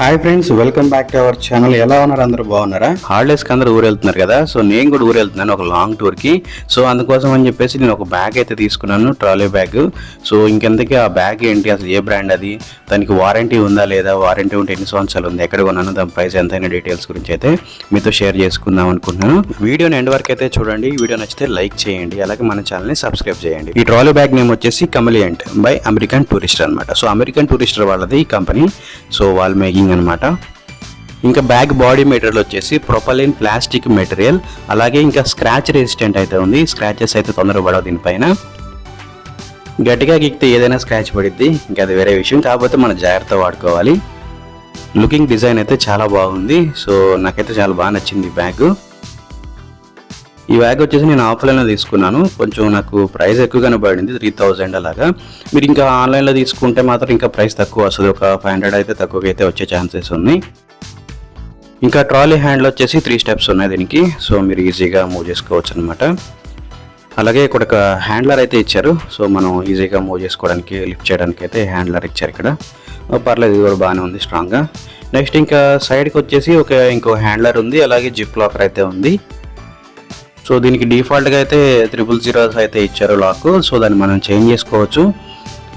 Hi friends, welcome back to our channel. ఎలా ఉన్నారు? అందరూ బాగున్నారా? హాలిడేస్కి అందరూ ఊరు వెళ్తున్నారు కదా. సో నేను కూడా ఊరు వెళ్తున్నాను ఒక లాంగ్ టూర్కి. సో అందుకోసం అని చెప్పేసి నేను ఒక బ్యాగ్ అయితే తీసుకున్నాను, ట్రాలీ బ్యాగ్. సో ఇంకెందుకే ఆ బ్యాగ్ ఏంటి, అసలు ఏ బ్రాండ్ అది, దానికి వారంటీ ఉందా లేదా, వారంటీ ఉంటే ఎన్ని సంవత్సరాలు ఉంది, ఎక్కడ కొన్నాను, దాని ప్రైస్ ఎంతైనా డీటెయిల్స్ గురించి అయితే మీతో షేర్ చేసుకుందాం అనుకుంటున్నాను. వీడియోని ఎండ్ వరకు అయితే చూడండి. వీడియో నచ్చితే లైక్ చేయండి, అలాగే మన ఛానల్ని సబ్స్క్రైబ్ చేయండి. ఈ ట్రాలీ బ్యాగ్ నేమ్ వచ్చేసి కమిలియంట్ బై అమెరికన్ టూరిస్టర్ అనమాట. సో అమెరికన్ టూరిస్టర్ వాళ్ళది ఈ కంపెనీ. సో వాళ్ళు మేకింగ్ అనమాట. ఇంకా బ్యాగ్ బాడీ మెటీరియల్ వచ్చేసి ప్రొపలిన్ ప్లాస్టిక్ మెటీరియల్, అలాగే ఇంకా స్క్రాచ్ రెసిస్టెంట్ అయితే ఉంది. స్క్రాచెస్ అయితే తొందరగా పడవు దీనిపైన. గట్టిగా గిక్కితే ఏదైనా స్క్రాచ్ పడిద్ది, ఇంకా అది వేరే విషయం. కాకపోతే మనం జాగ్రత్త వాడుకోవాలి. లుకింగ్ డిజైన్ అయితే చాలా బాగుంది. సో నాకైతే చాలా బాగా నచ్చింది ఈ బ్యాగ్. ఈ బ్యాగ్ వచ్చేసి నేను ఆఫ్లైన్లో తీసుకున్నాను. కొంచెం నాకు ప్రైస్ ఎక్కువగానే పడింది, 3000 అలాగా. మీరు ఇంకా ఆన్లైన్లో తీసుకుంటే మాత్రం ఇంకా ప్రైస్ తక్కువ వస్తుంది, ఒక 500 అయితే తక్కువగా అయితే వచ్చే ఛాన్సెస్ ఉన్నాయి. ఇంకా ట్రాలీ హ్యాండ్లో వచ్చేసి 3 స్టెప్స్ ఉన్నాయి దీనికి. సో మీరు ఈజీగా మూవ్ చేసుకోవచ్చు అనమాట. అలాగే ఇక్కడ ఒక హ్యాండ్లర్ అయితే ఇచ్చారు. సో మనం ఈజీగా మూవ్ చేసుకోవడానికి, లిఫ్ట్ చేయడానికి అయితే హ్యాండ్లర్ ఇచ్చారు ఇక్కడ. పర్లేదు, ఇది కూడా బాగానే ఉంది, స్ట్రాంగ్గా. నెక్స్ట్ ఇంకా సైడ్కి వచ్చేసి ఇంకో హ్యాండ్లర్ ఉంది, అలాగే జిప్ లాకర్ అయితే ఉంది. సో దీనికి డిఫాల్ట్గా అయితే 000 అయితే ఇచ్చారు లాక్. సో దాన్ని మనం చేంజ్ చేసుకోవచ్చు.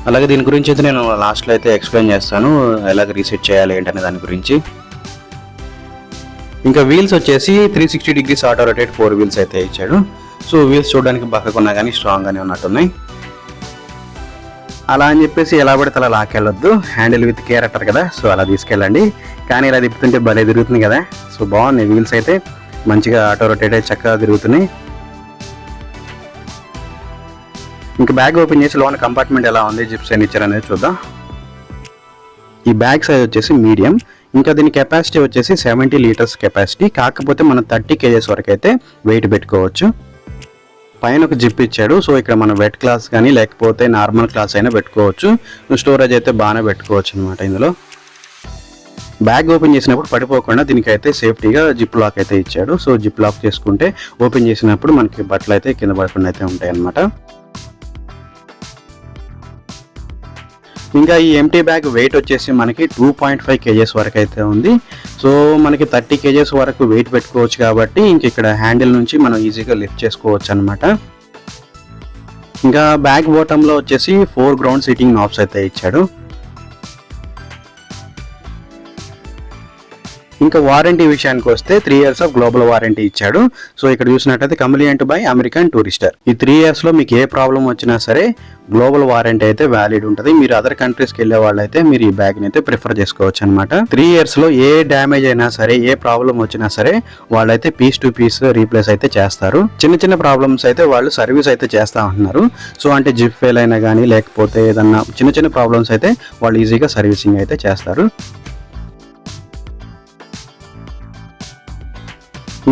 అలాగే దీని గురించి అయితే నేను లాస్ట్లో అయితే ఎక్స్ప్లెయిన్ చేస్తాను, ఎలాగ రీసెట్ చేయాలి ఏంటనే దాని గురించి. ఇంకా వీల్స్ వచ్చేసి 360 degrees ఆటో రొటేట్ 4 వీల్స్ అయితే ఇచ్చాడు. సో వీల్స్ చూడడానికి బక్కకున్నా కానీ స్ట్రాంగ్గానే ఉన్నట్టున్నాయి. అలా అని చెప్పేసి ఎలా పడితే అలా లాకెళ్ళొద్దు, హ్యాండిల్ విత్ కేర్ అంటారు కదా. సో అలా తీసుకెళ్ళండి. కానీ ఇలా తిప్పుతుంటే భలే తిరుగుతుంది కదా. సో బాగున్నాయి వీల్స్ అయితే, మంచిగా ఆటో రొటేట్ అయితే చక్కగా తిరుగుతున్నాయి. ఇంకా బ్యాగ్ ఓపెన్ చేసి లోన కంపార్ట్మెంట్ ఎలా ఉంది, జిప్స్ ఎన్ని ఇచ్చారు అనేది చూద్దాం. ఈ బ్యాగ్ సైజ్ వచ్చేసి మీడియం. ఇంకా దీని కెపాసిటీ వచ్చేసి 70 లీటర్స్ కెపాసిటీ. కాకపోతే మనం 30 kgs వరకు అయితే వెయిట్ పెట్టుకోవచ్చు. పైన ఒక జిప్ ఇచ్చాడు. సో ఇక్కడ మనం వెట్ క్లాస్ కానీ లేకపోతే నార్మల్ క్లాస్ అయినా పెట్టుకోవచ్చు. స్టోరేజ్ అయితే బాగానే పెట్టుకోవచ్చు అనమాట ఇందులో. బ్యాగ్ ఓపెన్ చేసినప్పుడు పడిపోకుండా దీనికైతే సేఫ్టీగా జిప్ లాక్ అయితే ఇచ్చాడు. సో జిప్ లాక్ చేసుకుంటే ఓపెన్ చేసినప్పుడు మనకి బట్టలు అయితే కింద పడకుండా అయితే ఉంటాయి అన్నమాట. ఇంకా ఈ ఎంటీ బ్యాగ్ వెయిట్ వచ్చేసి మనకి 2.5 kgs వరకు అయితే ఉంది. సో మనకి 30 kgs వరకు వెయిట్ పెట్టుకోవచ్చు కాబట్టి ఇంక ఇక్కడ హ్యాండిల్ నుంచి మనం ఈజీగా లిఫ్ట్ చేసుకోవచ్చు అనమాట. ఇంకా బ్యాగ్ బాటంలో వచ్చేసి 4 గ్రౌండ్ సీటింగ్ నాబ్స్ అయితే ఇచ్చాడు. ఇంకా వారంటీ విషయానికి వస్తే 3 years ఆఫ్ గ్లోబల్ వారంటీ ఇచ్చాడు. సో ఇక్కడ చూసినట్టయితే కమిలియంట్ బై అమెరికన్ టూరిస్టర్. ఈ 3 years లో మీకు ఏ ప్రాబ్లం వచ్చినా సరే గ్లోబల్ వారంటీ అయితే వ్యాలిడ్ ఉంటుంది. మీరు అదర్ కంట్రీస్కి వెళ్ళే వాళ్ళైతే మీరు ఈ బ్యాగ్ని అయితే ప్రిఫర్ చేసుకోవచ్చు అనమాట. 3 years లో ఏ డ్యామేజ్ అయినా సరే, ఏ ప్రాబ్లం వచ్చినా సరే వాళ్ళైతే పీస్ టు పీస్ రీప్లేస్ అయితే చేస్తారు. చిన్న చిన్న ప్రాబ్లమ్స్ అయితే వాళ్ళు సర్వీస్ అయితే చేస్తా ఉంటున్నారు. సో అంటే జిప్ ఫెయిల్ అయినా కానీ లేకపోతే ఏదన్నా చిన్న చిన్న ప్రాబ్లమ్స్ అయితే వాళ్ళు ఈజీగా సర్వీసింగ్ అయితే చేస్తారు.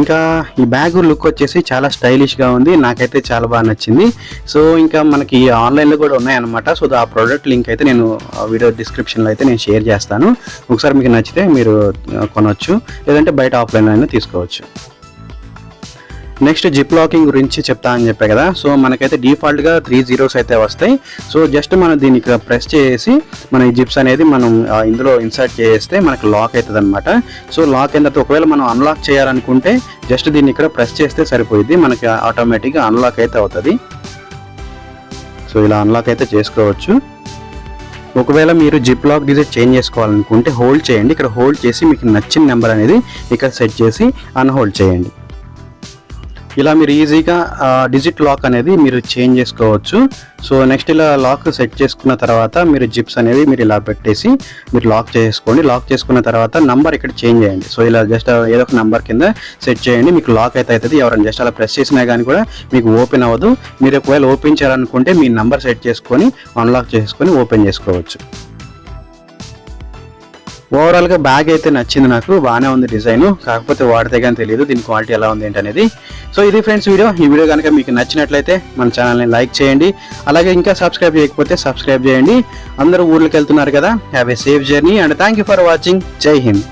ఇంకా ఈ బ్యాగ్ లుక్ వచ్చేసి చాలా స్టైలిష్గా ఉంది, నాకైతే చాలా బాగా నచ్చింది. సో ఇంకా మనకి ఆన్లైన్లో కూడా ఉన్నాయన్నమాట. సో ఆ ప్రోడక్ట్ లింక్ అయితే నేను వీడియో డిస్క్రిప్షన్లో అయితే నేను షేర్ చేస్తాను. ఒకసారి మీకు నచ్చితే మీరు కొనవచ్చు, లేదంటే బయట ఆఫ్లైన్లో అయినా తీసుకోవచ్చు. నెక్స్ట్ జిప్ లాకింగ్ గురించి చెప్తా అని చెప్పా కదా. సో మనకైతే డిఫాల్ట్గా 3 zeros అయితే వస్తాయి. సో జస్ట్ మనం దీనికి ప్రెస్ చేసి మన ఈ జిప్స్ అనేది మనం ఇందులో ఇన్సర్ట్ చేస్తే మనకు లాక్ అవుతుంది అనమాట. సో లాక్ అయిన తర్వాత ఒకవేళ మనం అన్లాక్ చేయాలనుకుంటే జస్ట్ దీన్ని ఇక్కడ ప్రెస్ చేస్తే సరిపోయింది, మనకి ఆటోమేటిక్గా అన్లాక్ అయితే అవుతుంది. సో ఇలా అన్లాక్ అయితే చేసుకోవచ్చు. ఒకవేళ మీరు జిప్ లాక్ డిజిట్ చేంజ్ చేసుకోవాలనుకుంటే హోల్డ్ చేయండి. ఇక్కడ హోల్డ్ చేసి మీకు నచ్చిన నెంబర్ అనేది ఇక్కడ సెట్ చేసి అన్హోల్డ్ చేయండి. ఇలా మీరు ఈజీగా డిజిట్ లాక్ అనేది మీరు చేంజ్ చేసుకోవచ్చు. సో నెక్స్ట్ ఇలా లాక్ సెట్ చేసుకున్న తర్వాత మీరు జిప్స్ అనేది మీరు ఇలా పెట్టేసి మీరు లాక్ చేసుకోండి. లాక్ చేసుకున్న తర్వాత నంబర్ ఇక్కడ చేంజ్ చేయండి. సో ఇలా జస్ట్ ఏదో ఒక నెంబర్ కింద సెట్ చేయండి, మీకు లాక్ అయితే అవుతుంది. ఎవరైనా జస్ట్ అలా ప్రెస్ చేసినా కానీ కూడా మీకు ఓపెన్ అవ్వదు. మీరు ఒకవేళ ఓపెన్ చేయాలనుకుంటే మీ నెంబర్ సెట్ చేసుకొని అన్లాక్ చేసుకొని ఓపెన్ చేసుకోవచ్చు. ఓవరాల్గా బ్యాగ్ అయితే నచ్చింది నాకు, బాగానే ఉంది డిజైన్. కాకపోతే వాడితే కానీ తెలియదు దీని క్వాలిటీ ఎలా ఉంది ఏంటనేది. సో ఇది ఫ్రెండ్స్ వీడియో. ఈ వీడియో కనుక మీకు నచ్చినట్లయితే మన ఛానల్ని లైక్ చేయండి, అలాగే ఇంకా సబ్స్క్రైబ్ చేయకపోతే సబ్స్క్రైబ్ చేయండి. అందరూ ఊర్లోకి వెళ్తున్నారు కదా. Have a safe journey and thank you for watching. జై హింద్.